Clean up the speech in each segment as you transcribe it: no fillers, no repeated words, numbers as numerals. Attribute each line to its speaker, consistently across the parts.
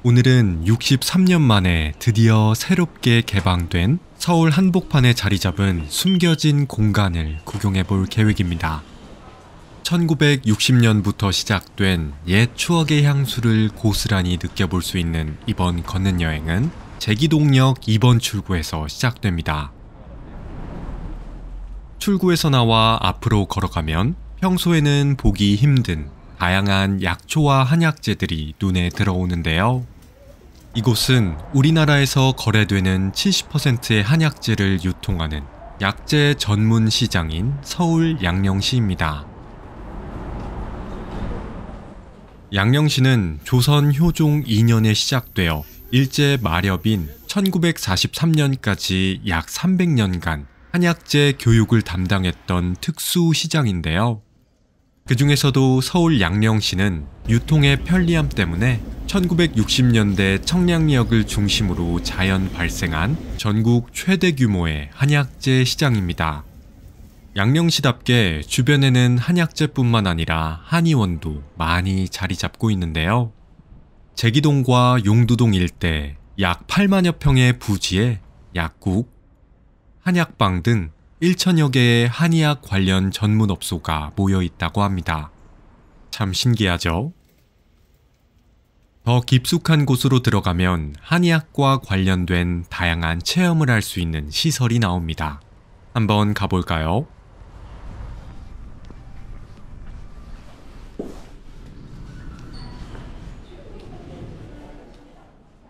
Speaker 1: 오늘은 63년 만에 드디어 새롭게 개방된 서울 한복판에 자리 잡은 숨겨진 공간을 구경해 볼 계획입니다. 1960년부터 시작된 옛 추억의 향수를 고스란히 느껴볼 수 있는 이번 걷는 여행은 제기동역 2번 출구에서 시작됩니다. 출구에서 나와 앞으로 걸어가면 평소에는 보기 힘든 다양한 약초와 한약재들이 눈에 들어오는데요. 이곳은 우리나라에서 거래되는 70%의 한약재를 유통하는 약재 전문 시장인 서울 양령시입니다. 양령시는 조선 효종 2년에 시작되어 일제 마렵인 1943년까지 약 300년간 한약재 교육을 담당했던 특수 시장인데요. 그 중에서도 서울 양령시는 유통의 편리함 때문에 1960년대 청량리역을 중심으로 자연 발생한 전국 최대 규모의 한약재 시장입니다. 양령시답게 주변에는 한약재뿐만 아니라 한의원도 많이 자리 잡고 있는데요. 제기동과 용두동 일대 약 8만여 평의 부지에 약국, 한약방 등 1천여 개의 한의학 관련 전문업소가 모여 있다고 합니다. 참 신기하죠? 더 깊숙한 곳으로 들어가면 한의학과 관련된 다양한 체험을 할 수 있는 시설이 나옵니다. 한번 가볼까요?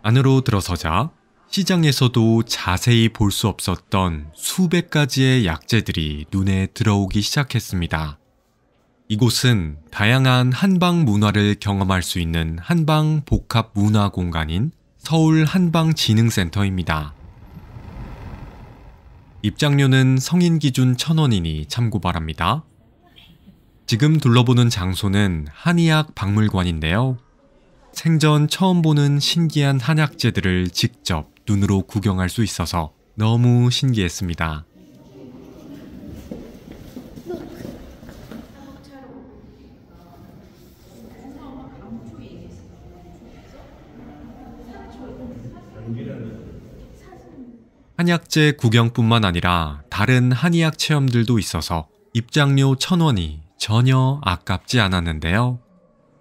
Speaker 1: 안으로 들어서자 시장에서도 자세히 볼 수 없었던 수백 가지의 약재들이 눈에 들어오기 시작했습니다. 이곳은 다양한 한방 문화를 경험할 수 있는 한방 복합 문화 공간인 서울 한방진흥센터입니다. 입장료는 성인 기준 1,000원이니 참고 바랍니다. 지금 둘러보는 장소는 한의학 박물관인데요. 생전 처음 보는 신기한 한약재들을 직접 눈으로 구경할 수 있어서 너무 신기했습니다. 한약재 구경뿐만 아니라 다른 한의학 체험들도 있어서 입장료 1,000원이 전혀 아깝지 않았는데요.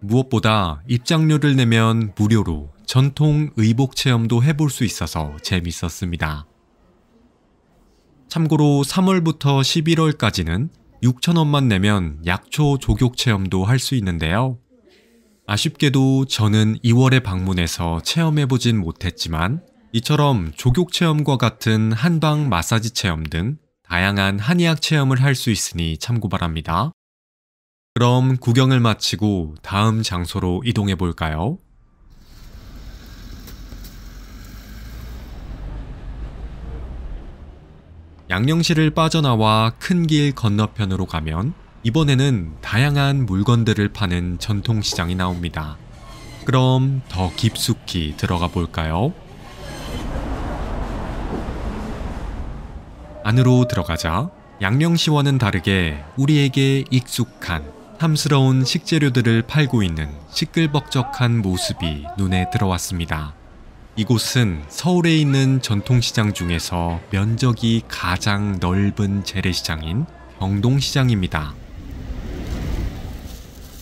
Speaker 1: 무엇보다 입장료를 내면 무료로 전통 의복 체험도 해볼 수 있어서 재밌었습니다. 참고로 3월부터 11월까지는 6,000원만 내면 약초 조격 체험도 할 수 있는데요. 아쉽게도 저는 2월에 방문해서 체험해보진 못했지만 이처럼 조격 체험과 같은 한방 마사지 체험 등 다양한 한의학 체험을 할 수 있으니 참고 바랍니다. 그럼 구경을 마치고 다음 장소로 이동해 볼까요? 양령시를 빠져나와 큰 길 건너편으로 가면 이번에는 다양한 물건들을 파는 전통시장이 나옵니다. 그럼 더 깊숙이 들어가 볼까요? 안으로 들어가자 양령시와는 다르게 우리에게 익숙한 탐스러운 식재료들을 팔고 있는 시끌벅적한 모습이 눈에 들어왔습니다. 이곳은 서울에 있는 전통시장 중에서 면적이 가장 넓은 재래시장인 경동시장입니다.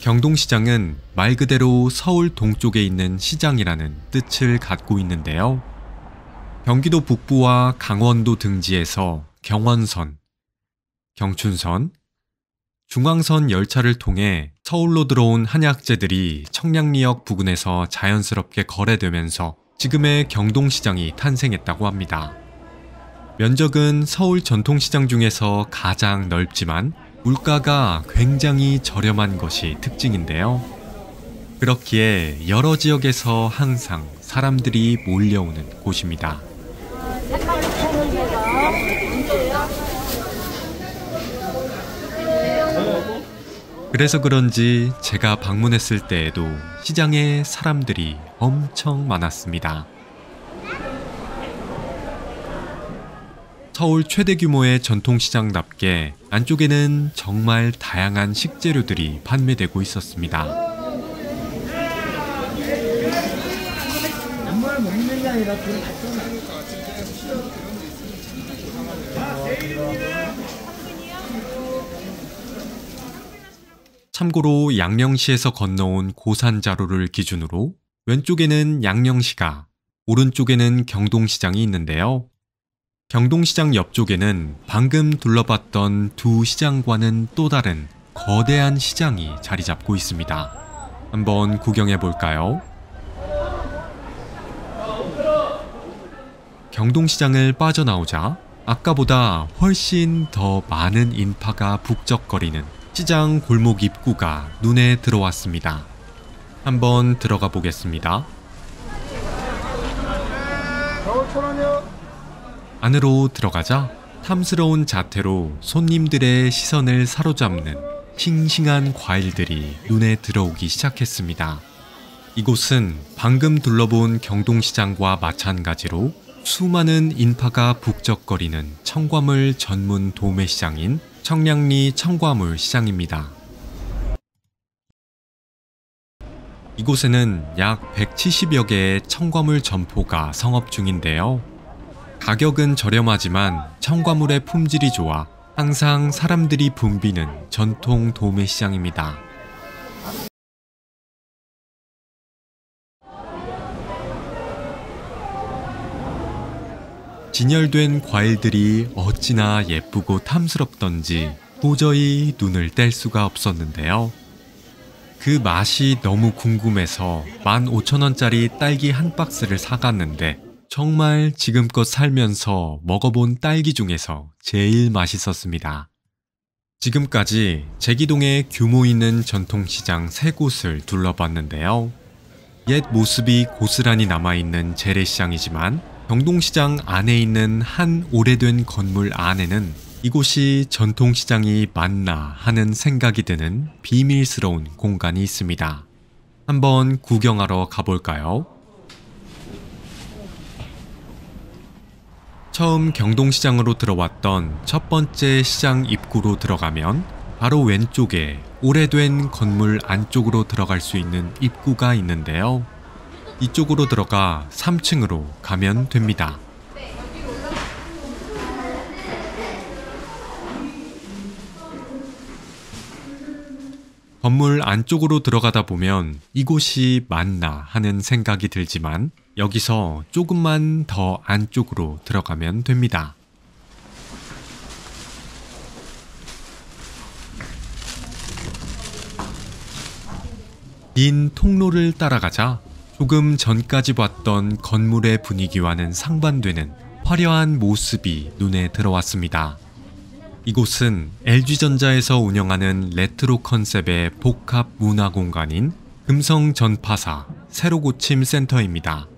Speaker 1: 경동시장은 말 그대로 서울 동쪽에 있는 시장이라는 뜻을 갖고 있는데요. 경기도 북부와 강원도 등지에서 경원선, 경춘선, 중앙선 열차를 통해 서울로 들어온 한약재들이 청량리역 부근에서 자연스럽게 거래되면서 지금의 경동시장이 탄생했다고 합니다. 면적은 서울 전통시장 중에서 가장 넓지만 물가가 굉장히 저렴한 것이 특징인데요. 그렇기에 여러 지역에서 항상 사람들이 몰려오는 곳입니다. 그래서 그런지 제가 방문했을 때에도 시장에 사람들이 엄청 많았습니다. 서울 최대 규모의 전통시장답게 안쪽에는 정말 다양한 식재료들이 판매되고 있었습니다.
Speaker 2: 아니라 둘이 같이 움직일
Speaker 1: 참고로 양령시에서 건너온 고산자로를 기준으로 왼쪽에는 양령시가, 오른쪽에는 경동시장이 있는데요. 경동시장 옆쪽에는 방금 둘러봤던 두 시장과는 또 다른 거대한 시장이 자리 잡고 있습니다. 한번 구경해 볼까요? 경동시장을 빠져나오자 아까보다 훨씬 더 많은 인파가 북적거리는 시장 골목 입구가 눈에 들어왔습니다. 한번 들어가 보겠습니다. 안으로 들어가자 탐스러운 자태로 손님들의 시선을 사로잡는 싱싱한 과일들이 눈에 들어오기 시작했습니다. 이곳은 방금 둘러본 경동시장과 마찬가지로 수많은 인파가 북적거리는 청과물 전문 도매시장인 청량리 청과물 시장입니다. 이곳에는 약 170여 개의 청과물 점포가 성업 중인데요. 가격은 저렴하지만 청과물의 품질이 좋아 항상 사람들이 붐비는 전통 도매시장입니다. 진열된 과일들이 어찌나 예쁘고 탐스럽던지 도저히 눈을 뗄 수가 없었는데요. 그 맛이 너무 궁금해서 15,000원짜리 딸기 한 박스를 사갔는데 정말 지금껏 살면서 먹어본 딸기 중에서 제일 맛있었습니다. 지금까지 제기동에 규모 있는 전통시장 3곳을 둘러봤는데요. 옛 모습이 고스란히 남아있는 재래시장이지만 경동시장 안에 있는 한 오래된 건물 안에는 이곳이 전통시장이 맞나 하는 생각이 드는 비밀스러운 공간이 있습니다. 한번 구경하러 가볼까요? 처음 경동시장으로 들어왔던 첫 번째 시장 입구로 들어가면 바로 왼쪽에 오래된 건물 안쪽으로 들어갈 수 있는 입구가 있는데요. 이쪽으로 들어가 3층으로 가면 됩니다. 건물 안쪽으로 들어가다 보면 이곳이 맞나 하는 생각이 들지만 여기서 조금만 더 안쪽으로 들어가면 됩니다. 긴 통로를 따라가자 조금 전까지 봤던 건물의 분위기와는 상반되는 화려한 모습이 눈에 들어왔습니다. 이곳은 LG전자에서 운영하는 레트로 컨셉의 복합 문화 공간인 금성전파사 새로고침 센터입니다.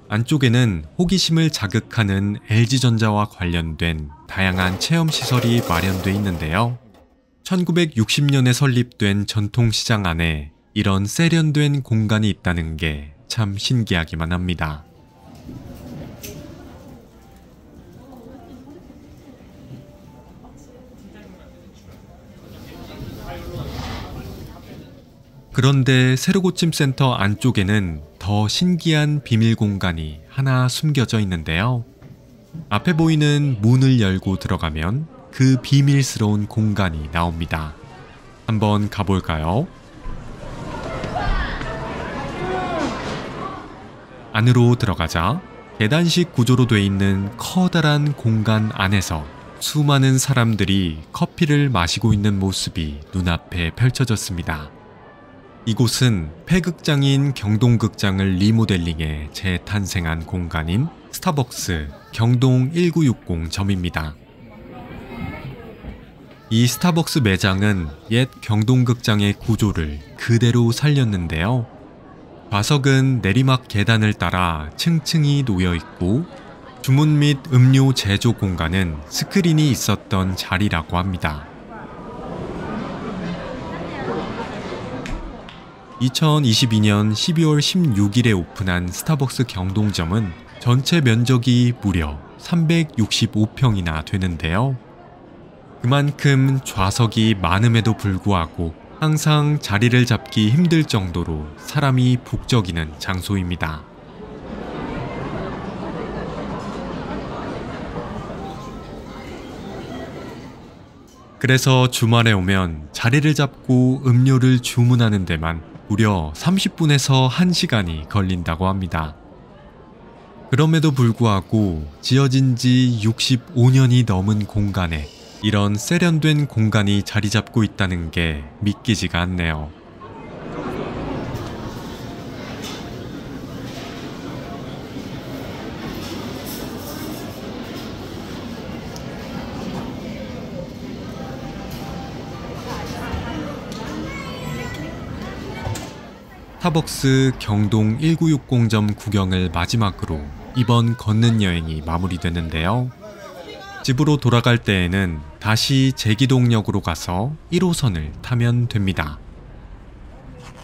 Speaker 1: 안쪽에는 호기심을 자극하는 LG전자와 관련된 다양한 체험시설이 마련돼 있는데요. 1960년에 설립된 전통시장 안에 이런 세련된 공간이 있다는 게 참 신기하기만 합니다. 그런데 새로고침센터 안쪽에는 더 신기한 비밀 공간이 하나 숨겨져 있는데요. 앞에 보이는 문을 열고 들어가면 그 비밀스러운 공간이 나옵니다. 한번 가볼까요? 안으로 들어가자 계단식 구조로 되어 있는 커다란 공간 안에서 수많은 사람들이 커피를 마시고 있는 모습이 눈앞에 펼쳐졌습니다. 이곳은 폐극장인 경동극장을 리모델링해 재탄생한 공간인 스타벅스 경동 1960점입니다. 이 스타벅스 매장은 옛 경동극장의 구조를 그대로 살렸는데요. 좌석은 내리막 계단을 따라 층층이 놓여 있고 주문 및 음료 제조 공간은 스크린이 있었던 자리라고 합니다. 2022년 12월 16일에 오픈한 스타벅스 경동점은 전체 면적이 무려 365평이나 되는데요. 그만큼 좌석이 많음에도 불구하고 항상 자리를 잡기 힘들 정도로 사람이 북적이는 장소입니다. 그래서 주말에 오면 자리를 잡고 음료를 주문하는 데만 무려 30분에서 1시간이 걸린다고 합니다. 그럼에도 불구하고 지어진 지 65년이 넘은 공간에 이런 세련된 공간이 자리 잡고 있다는 게 믿기지가 않네요. 스타벅스 경동 1960점 구경을 마지막으로 이번 걷는 여행이 마무리되는데요. 집으로 돌아갈 때에는 다시 제기동역으로 가서 1호선을 타면 됩니다.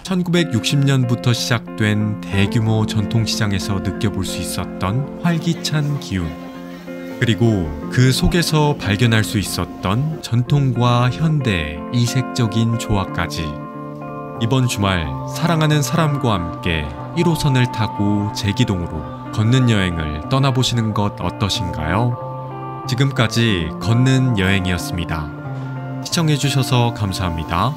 Speaker 1: 1960년부터 시작된 대규모 전통시장에서 느껴볼 수 있었던 활기찬 기운, 그리고 그 속에서 발견할 수 있었던 전통과 현대의 이색적인 조화까지 이번 주말 사랑하는 사람과 함께 1호선을 타고 제기동으로 걷는 여행을 떠나보시는 것 어떠신가요? 지금까지 걷는 여행이었습니다. 시청해주셔서 감사합니다.